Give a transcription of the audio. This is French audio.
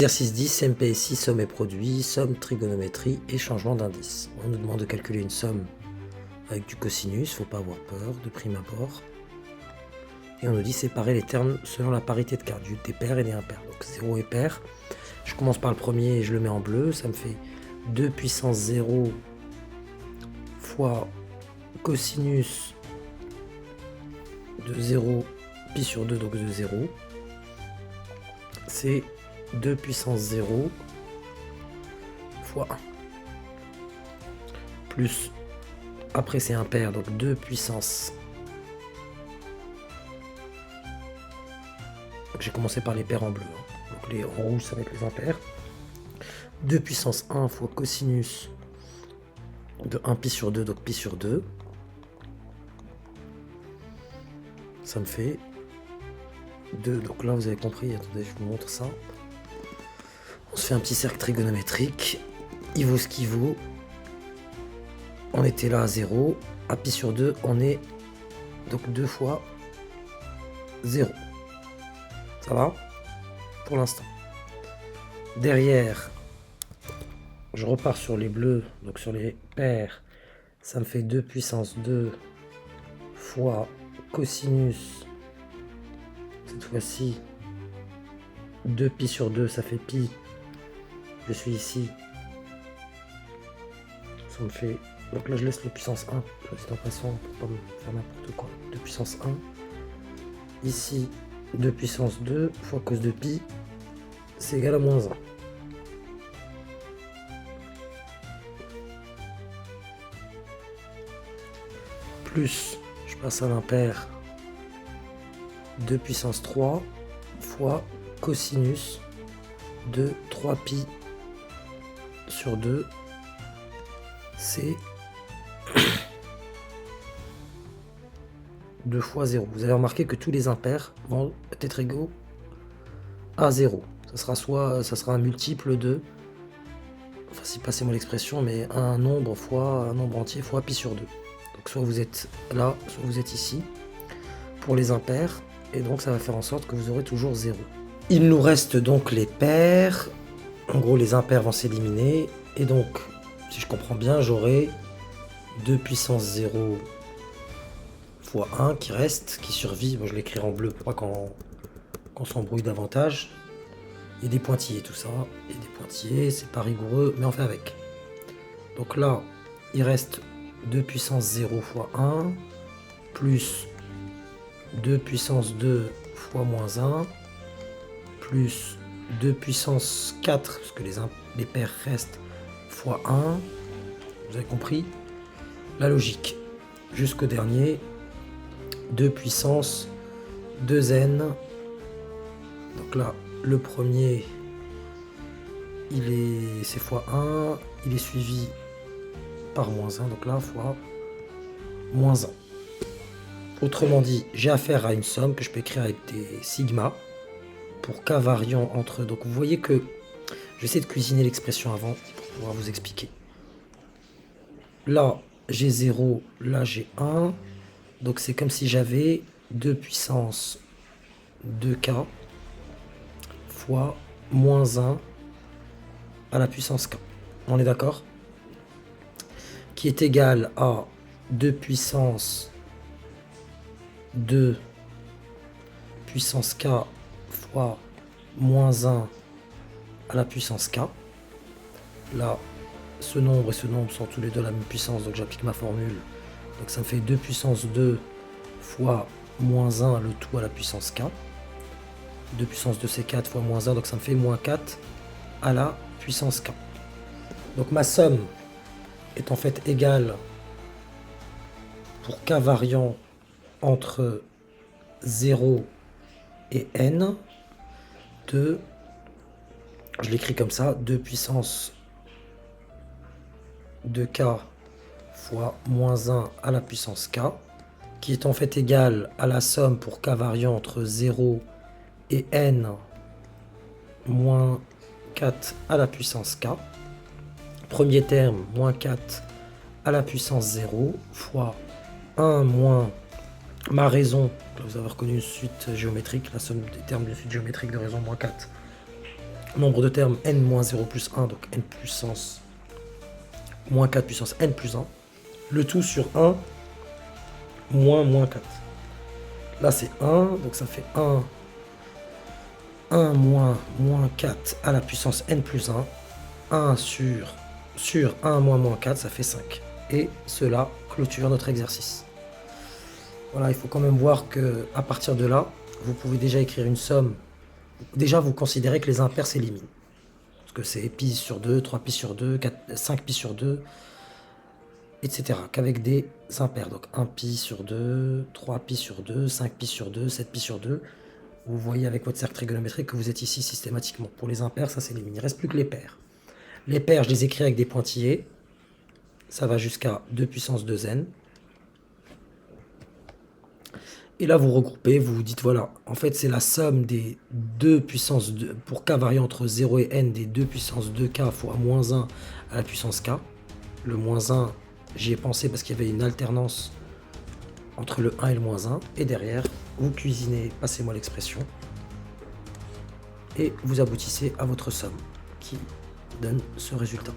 Exercice 10, MPSI, somme et produit, somme, trigonométrie et changement d'indice. On nous demande de calculer une somme avec du cosinus, faut pas avoir peur, de prime abord. Et on nous dit séparer les termes selon la parité de quart, des pairs et des impairs. Donc 0 est pair. Je commence par le premier et je le mets en bleu, ça me fait 2 puissance 0 fois cosinus de 0 pi sur 2, donc de 0. C'est 2 puissance 0 fois 1. Plus, après c'est impair, donc 2 puissance. J'ai commencé par les pairs en bleu. Donc les en rouge, ça va être les impairs. 2 puissance 1 fois cosinus de 1 pi sur 2, donc pi sur 2. Ça me fait 2. Donc là, vous avez compris. Attendez, je vous montre ça. On se fait un petit cercle trigonométrique. Il vaut ce qu'il vaut. On était là à 0. À pi sur 2, on est donc 2 fois 0. Ça va pour l'instant. Derrière, je repars sur les bleus, donc sur les pairs. Ça me fait 2 puissance 2 fois cosinus. Cette fois-ci, 2 pi sur 2, ça fait pi. Je suis ici. Ça me fait... Donc là, je laisse le puissance 1. J'ai l'impression pour pas me faire n'importe quoi. 2 puissance 1. Ici, 2 puissance 2 fois cos de pi, c'est égal à moins 1. Plus, je passe à l'impair, 2 puissance 3 fois cosinus de 3 pi sur 2, c'est 2 fois 0. Vous avez remarqué que tous les impairs vont être égaux à 0. Ça sera un multiple de, enfin si passez-moi l'expression, mais un nombre fois un nombre entier fois pi sur 2. Donc soit vous êtes là, soit vous êtes ici pour les impairs, et donc ça va faire en sorte que vous aurez toujours 0. Il nous reste donc les pairs. En gros, les impairs vont s'éliminer, et donc, si je comprends bien, j'aurai 2 puissance 0 fois 1 qui reste, qui survit. Moi, je l'écrirai en bleu pour pas qu'on s'embrouille davantage. Il y a des pointillés, tout ça. Il y a des pointillés, c'est pas rigoureux, mais on fait avec. Donc là, il reste 2 puissance 0 fois 1, plus 2 puissance 2 fois moins 1, plus 2 puissance 4, parce que les pairs restent, fois 1. Vous avez compris la logique. Jusqu'au dernier, 2 puissance 2n. Donc là, le premier, c'est fois 1, il est suivi par moins 1, donc là, fois moins 1. Autrement dit, j'ai affaire à une somme que je peux écrire avec des sigma pour k variant entre... Donc vous voyez que je vais essayer de cuisiner l'expression avant pour pouvoir vous expliquer. Là, j'ai 0, là j'ai 1. Donc c'est comme si j'avais 2 puissance 2k fois moins 1 à la puissance k. On est d'accord? Qui est égal à 2 puissance 2 puissance k fois moins 1 à la puissance k. Là, ce nombre et ce nombre sont tous les deux la même puissance, donc j'applique ma formule. Donc ça me fait 2 puissance 2 fois moins 1 le tout à la puissance k. 2 puissance 2 c'est 4 fois moins 1, donc ça me fait moins 4 à la puissance k. Donc ma somme est en fait égale, pour k variant entre 0 et n, de, je l'écris comme ça, 2 puissance 2k fois moins 1 à la puissance k, qui est en fait égal à la somme pour k variant entre 0 et n moins 4 à la puissance k. Premier terme, moins 4 à la puissance 0 fois 1 moins ma raison. Vous avez reconnu une suite géométrique, la somme des termes d'une suite géométrique de raison moins 4 Nombre de termes n moins 0 plus 1, donc n puissance moins 4 puissance n plus 1. Le tout sur 1 moins 4. Là c'est 1, donc ça fait 1 moins 4 à la puissance n plus 1. 1 sur 1 moins 4, ça fait 5. Et cela clôture notre exercice. Voilà, il faut quand même voir que à partir de là, vous pouvez déjà écrire une somme. Déjà, vous considérez que les impairs s'éliminent. Parce que c'est pi sur 2, 3 pi sur 2, 5 pi sur 2, etc. Qu'avec des impairs. Donc 1 pi sur 2, 3 pi sur 2, 5 pi sur 2, 7 pi sur 2. Vous voyez avec votre cercle trigonométrique que vous êtes ici systématiquement. Pour les impairs, ça s'élimine. Il ne reste plus que les pairs. Les pairs, je les écris avec des pointillés. Ça va jusqu'à 2 puissance 2n. Et là, vous regroupez, vous vous dites, voilà, en fait, c'est la somme des 2 puissance 2, pour k variant entre 0 et n, des 2 puissance 2k fois moins 1 à la puissance k. Le moins 1, j'y ai pensé parce qu'il y avait une alternance entre le 1 et le moins 1. Et derrière, vous cuisinez, passez-moi l'expression, et vous aboutissez à votre somme qui donne ce résultat.